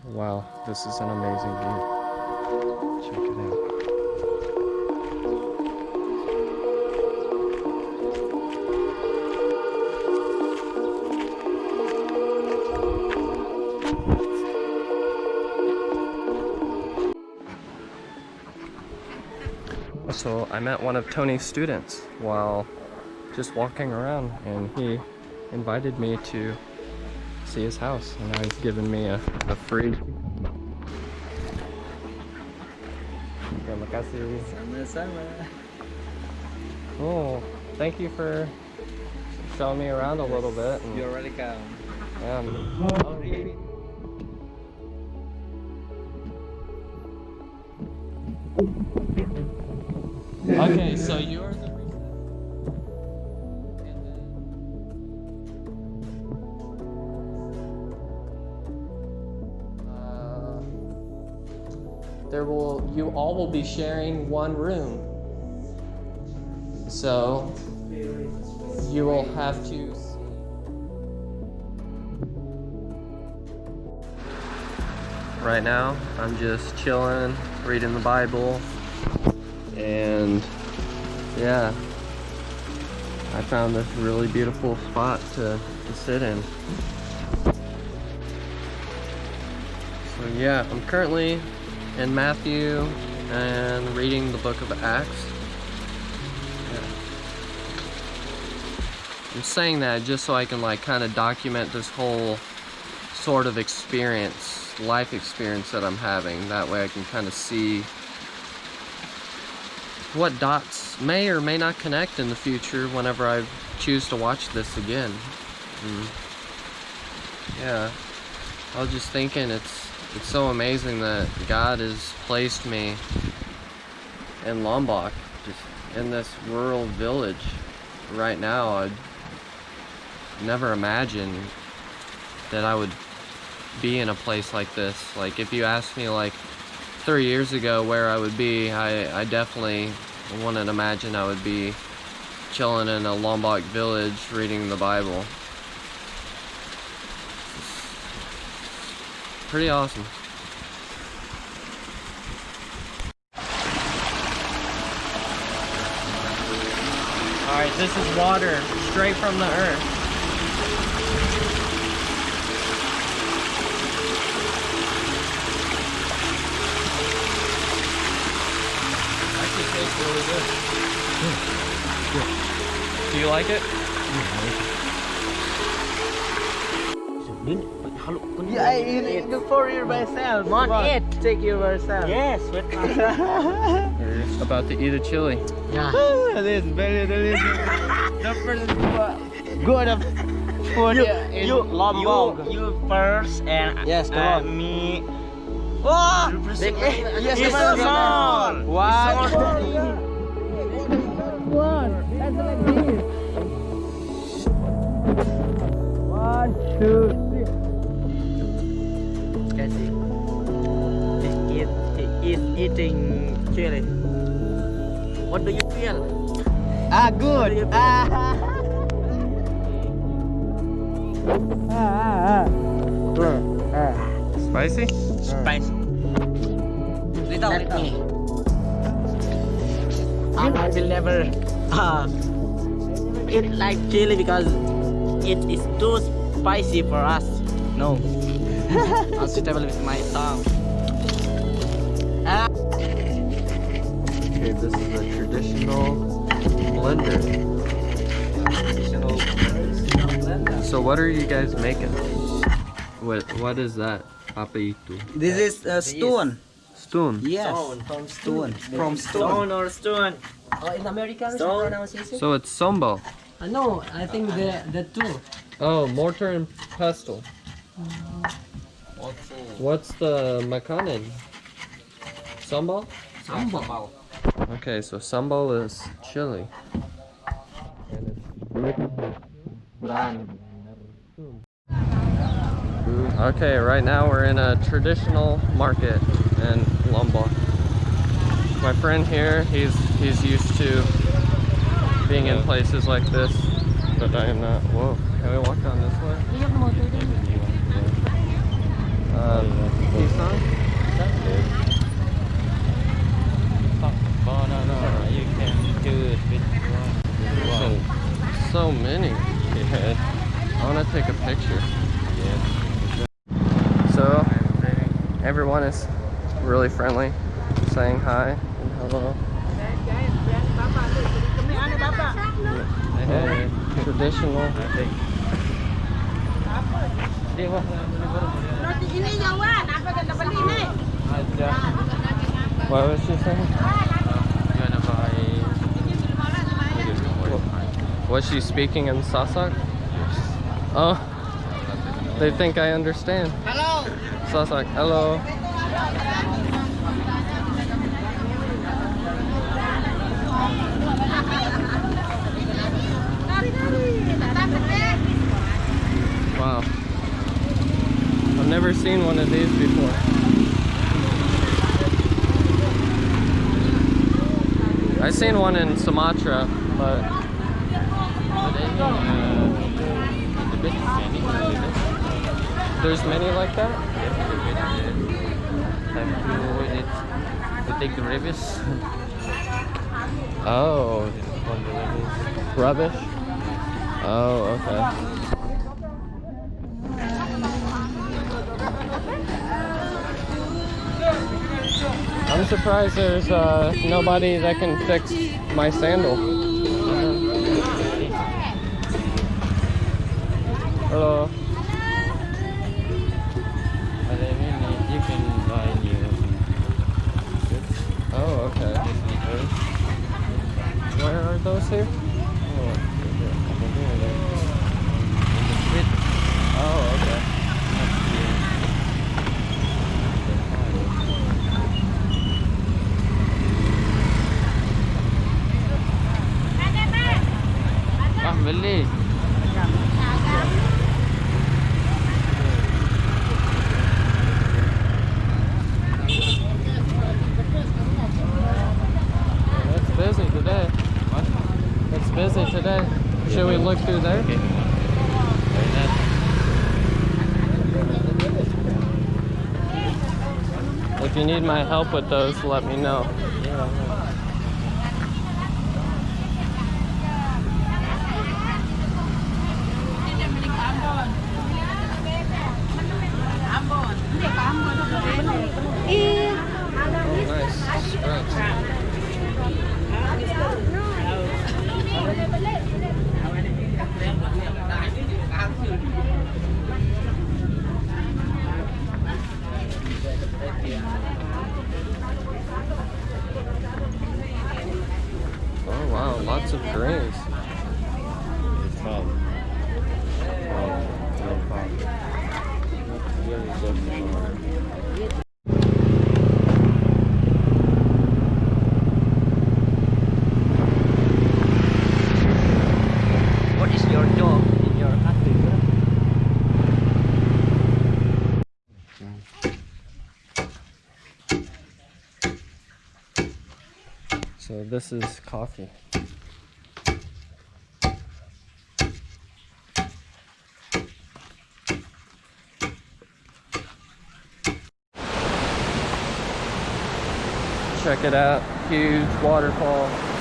Wow, this is an amazing view. Check it out. So I met one of Tony's students while just walking around, and he invited me to see his house, and now he's given me a free. Terima kasih. Sama-sama. Oh, thank you for showing me around a little bit. And, You're welcome. yeah. Okay, so you're the you all will be sharing one room. So you will have to Right now, I'm just chilling, reading the Bible, and yeah, I found this really beautiful spot to sit in. So yeah, I'm currently in Matthew and reading the book of Acts. Yeah. I'm saying that just so I can like kind of document this whole sort of experience, life experience that I'm having. That way I can kind of see what dots may or may not connect in the future whenever I choose to watch this again. Yeah, I was just thinking it's so amazing that God has placed me in Lombok, just in this rural village right now. I'd never imagined that I would be in a place like this. Like, if you asked me like 3 years ago where I would be, I definitely wouldn't imagine I would be chilling in a Lombok village reading the Bible. Pretty awesome. Alright, this is water straight from the earth. Actually tastes really good. Do you like it? Yeah, I eat it for you myself. Want it? Take you yourself. Yes, We're about to eat a chili. yeah. This is very delicious. The first good food in Lombok. You first and Yes, come on. me. Oh, Yes, it's so small. One, two, three. Cassie is eating chili. What do you feel? Good. Spicy? Spicy. Little. I will never eat like chili because it is too spicy for us. No. Unsuitable with my tongue. Okay, this is a traditional blender. So what are you guys making? What is that? Apa itu? This is a stone. Stone. Yes. From stone. From stone. or stone. In American Stone. pronunciation? So it's sambal. No, I think the two. Oh, mortar and pestle. What's the makanan? Sambal? Sambal. Okay, so sambal is chili. Okay, right now we're in a traditional market in Lombok. My friend here, he's used to being in places like this, but I am not. Whoa, can we walk down this way? Nissan? Banana, you can choose which one. So many. Yes. I want to take a picture. Yes. So, everyone is really friendly, saying hi and hello. Traditional. What was she saying? You wanna buy? Was she speaking in Sasak? Oh, they think I understand. Hello. Sasak, hello. Wow. I've never seen one of these before. I've seen one in Sumatra, but there's many like that? To take the rivers. Oh, On the rivers. rubbish? Oh, okay. I'm surprised there's nobody that can fix my sandal. Hello. And then you can buy new. Oh, okay. Where are those here? Oh, okay. Ah, beli. It's busy today. What? It's busy today. Should we look through there? Okay. If you need my help with those, let me know. Oh, nice. Scratch. Oh wow, lots of greens. What is your job in your country? So this is coffee. Check it out, huge waterfall.